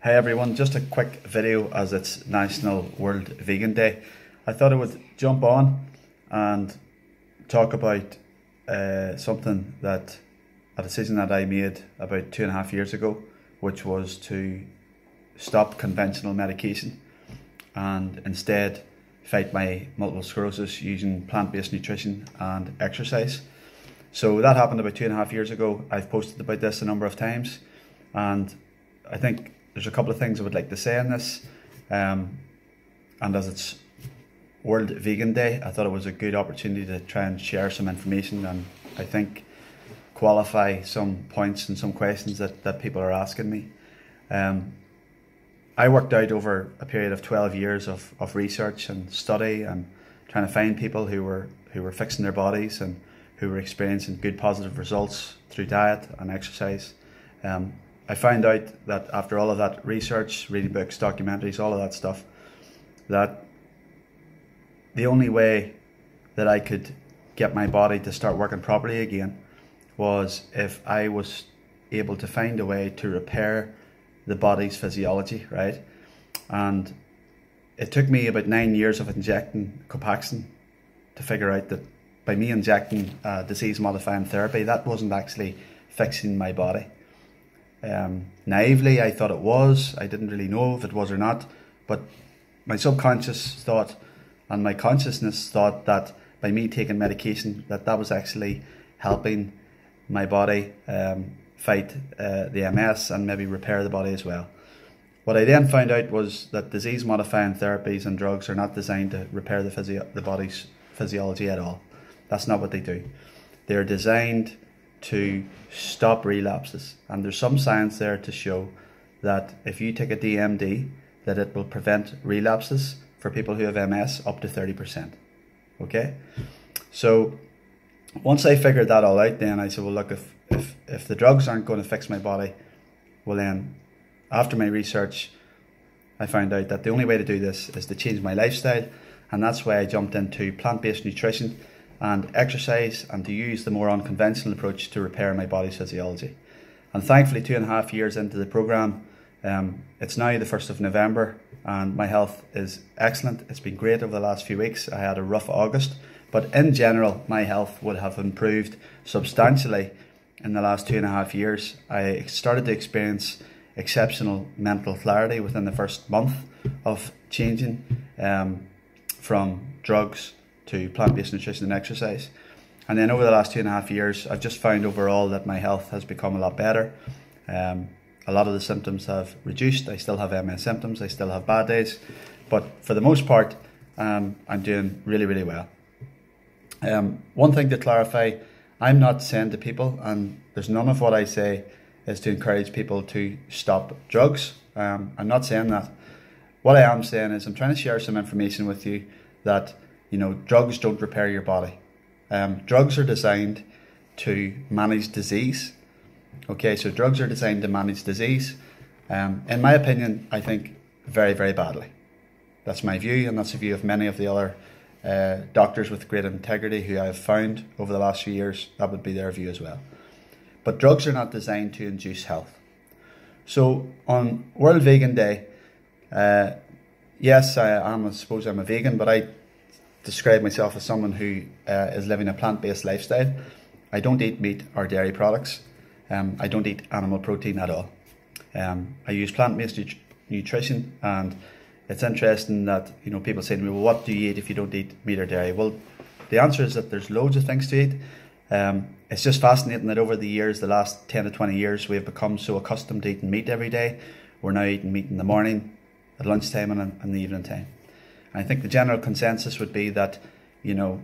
Hey everyone, just a quick video as it's National World Vegan Day. I thought I would jump on and talk about a decision that I made about 2.5 years ago, which was to stop conventional medication and instead fight my multiple sclerosis using plant-based nutrition and exercise. So that happened about 2.5 years ago. I've posted about this a number of times, and I think there's a couple of things I would like to say on this, and as it's World Vegan Day, I thought it was a good opportunity to try and share some information and I think qualify some points and some questions that people are asking me. I worked out over a period of 12 years of research and study and trying to find people who were fixing their bodies and who were experiencing good positive results through diet and exercise. I found out that after all of that research, reading books, documentaries, all of that stuff, that the only way that I could get my body to start working properly again was if I was able to find a way to repair the body's physiology, right? And it took me about 9 years of injecting Copaxone to figure out that by me injecting disease-modifying therapy, that wasn't actually fixing my body. Naively, I thought it was. I didn't really know if it was or not, but my subconscious thought and my consciousness thought that by me taking medication, that was actually helping my body fight the MS and maybe repair the body as well. What I then found out was that disease-modifying therapies and drugs are not designed to repair the body's physiology at all. That's not what they do. They're designed to stop relapses, and there's some science there to show that if you take a DMD, that it will prevent relapses for people who have MS up to 30%. Okay, so once I figured that all out, then I said, well, look, if the drugs aren't going to fix my body, well then, after my research, I found out that the only way to do this is to change my lifestyle, and that's why I jumped into plant-based nutrition and exercise, and to use the more unconventional approach to repair my body's physiology. And thankfully, 2.5 years into the program, it's now the 1st of November, and my health is excellent. It's been great over the last few weeks. I had a rough August, but in general, my health would have improved substantially in the last 2.5 years. I started to experience exceptional mental clarity within the first month of changing from drugs to plant-based nutrition and exercise. And then over the last 2.5 years, I've just found overall that my health has become a lot better. A lot of the symptoms have reduced. I still have MS symptoms, I still have bad days, but for the most part, I'm doing really, really well. One thing to clarify, I'm not saying to people, and there's none of what I say is to encourage people to stop drugs. I'm not saying that. What I am saying is I'm trying to share some information with you that, you know, drugs don't repair your body. Drugs are designed to manage disease. Okay, so drugs are designed to manage disease. In my opinion, I think very, very badly. That's my view, and that's the view of many of the other doctors with great integrity who I have found over the last few years. That would be their view as well. But drugs are not designed to induce health. So on World Vegan Day, yes, I suppose I'm a vegan, but I describe myself as someone who is living a plant-based lifestyle. I don't eat meat or dairy products. I don't eat animal protein at all. I use plant-based nutrition, and it's interesting that, you know, people say to me, well, what do you eat if you don't eat meat or dairy? Well, the answer is that there's loads of things to eat. It's just fascinating that over the years, the last 10 to 20 years, we have become so accustomed to eating meat every day. We're now eating meat in the morning, at lunchtime, and in the evening time. I think the general consensus would be that, you know,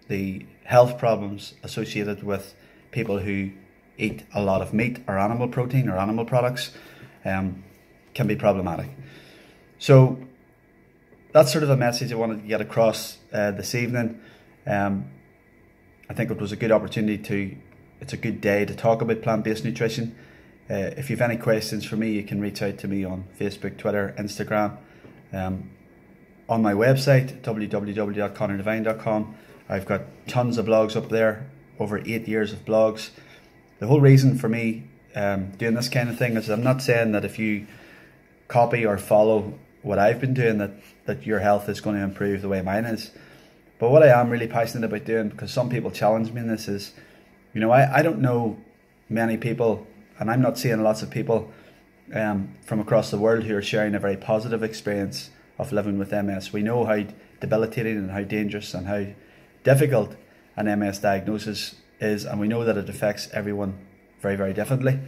the health problems associated with people who eat a lot of meat or animal protein or animal products can be problematic. So that's sort of a message I wanted to get across this evening. I think it was a good opportunity it's a good day to talk about plant-based nutrition. If you have any questions for me, you can reach out to me on Facebook, Twitter, Instagram. On my website, www.conordevine.com, I've got tons of blogs up there, over 8 years of blogs. The whole reason for me doing this kind of thing is I'm not saying that if you copy or follow what I've been doing that your health is going to improve the way mine is. But what I am really passionate about doing, because some people challenge me in this, is, you know, I don't know many people, and I'm not seeing lots of people from across the world who are sharing a very positive experience of living with MS. We know how debilitating and how dangerous and how difficult an MS diagnosis is, and we know that it affects everyone very, very differently.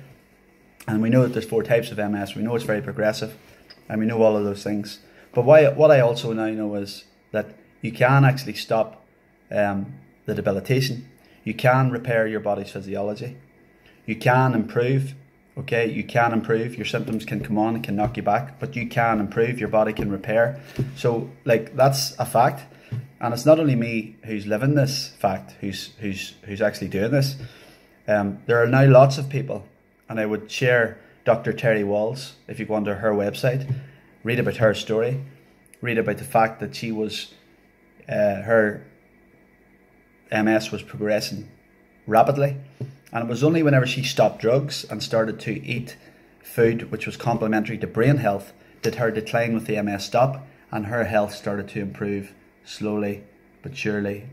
And we know that there's 4 types of MS. We know it's very progressive, and we know all of those things. But what I also now know is that you can actually stop the debilitation. You can repair your body's physiology. You can improve, okay? You can improve. Your symptoms can come on and can knock you back, but you can improve. Your body can repair. So, like, that's a fact. And it's not only me who's living this fact, who's actually doing this. There are now lots of people, and I would share Dr. Terry Walls. If you go onto her website, read about her story, read about the fact that she was, her MS was progressing rapidly, and it was only whenever she stopped drugs and started to eat food which was complementary to brain health did her decline with the MS stop, and her health started to improve slowly but surely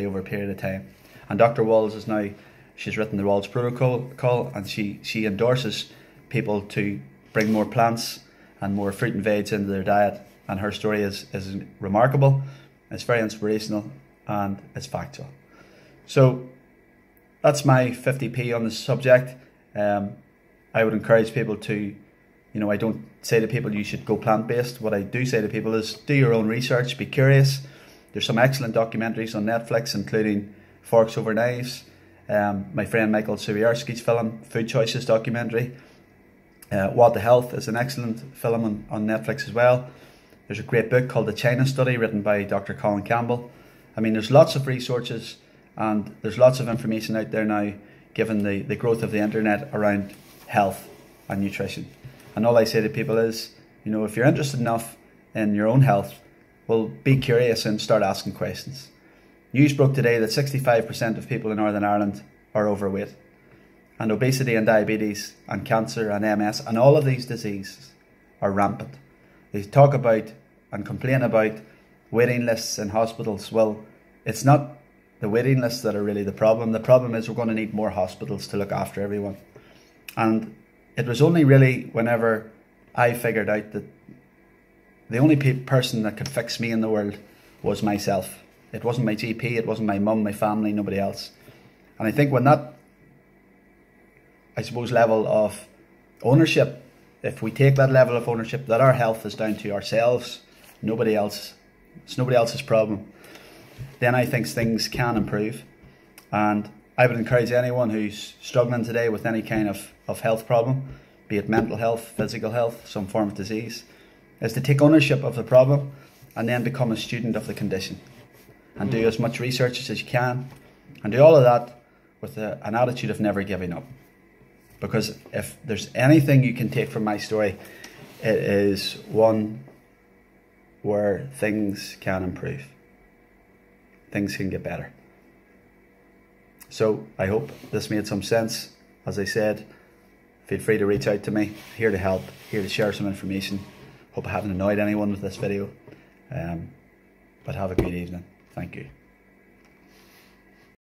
over a period of time. And Dr. Walls is now, she's written the Walls Protocol, and she endorses people to bring more plants and more fruit and veg into their diet, and her story is remarkable, it's very inspirational, and it's factual. So that's my 50p on this subject. I would encourage people to, you know, I don't say to people you should go plant-based. What I do say to people is do your own research, be curious. There's some excellent documentaries on Netflix, including Forks Over Knives, my friend Michael Sawierski's film, Food Choices documentary. What the Health is an excellent film on Netflix as well. There's a great book called The China Study, written by Dr. Colin Campbell. I mean, there's lots of resources and there's lots of information out there now, given the growth of the internet around health and nutrition. And all I say to people is, you know, if you're interested enough in your own health, well, be curious and start asking questions. News broke today that 65% of people in Northern Ireland are overweight. And obesity and diabetes and cancer and MS and all of these diseases are rampant. They talk about and complain about waiting lists in hospitals. Well, it's not the waiting lists that are really the problem. The problem is we're going to need more hospitals to look after everyone. And it was only really whenever I figured out that the only person that could fix me in the world was myself. It wasn't my GP, it wasn't my mum, my family, nobody else. And I think when that, I suppose, level of ownership, if we take that level of ownership that our health is down to ourselves, nobody else, it's nobody else's problem, then I think things can improve. And I would encourage anyone who's struggling today with any kind of health problem, be it mental health, physical health, some form of disease, is to take ownership of the problem and then become a student of the condition. And do as much research as you can, and do all of that with an attitude of never giving up. Because if there's anything you can take from my story, it is one where things can improve. Things can get better. So I hope this made some sense. As I said, feel free to reach out to me. Here to help, here to share some information. Hope I haven't annoyed anyone with this video. But have a good evening. Thank you.